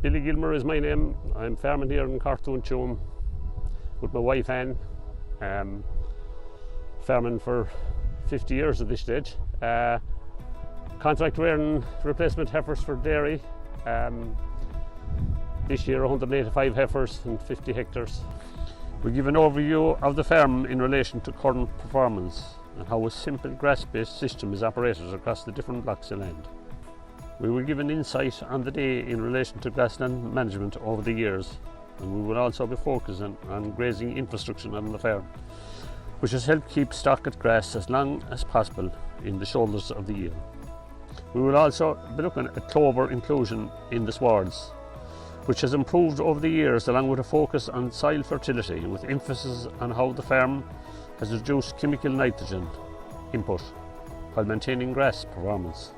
Billy Gilmore is my name. I'm farming here in Cortoon, Tuam, with my wife Anne. Farming for 50 years at this stage. Contract rearing replacement heifers for dairy. This year 185 heifers and 50 hectares. We give an overview of the farm in relation to current performance and how a simple grass-based system is operated across the different blocks of land. We will give an insight on the day in relation to grassland management over the years, and we will also be focusing on grazing infrastructure on the farm, which has helped keep stock at grass as long as possible in the shoulders of the year. We will also be looking at clover inclusion in the swards, which has improved over the years along with a focus on soil fertility, with emphasis on how the farm has reduced chemical nitrogen input while maintaining grass performance.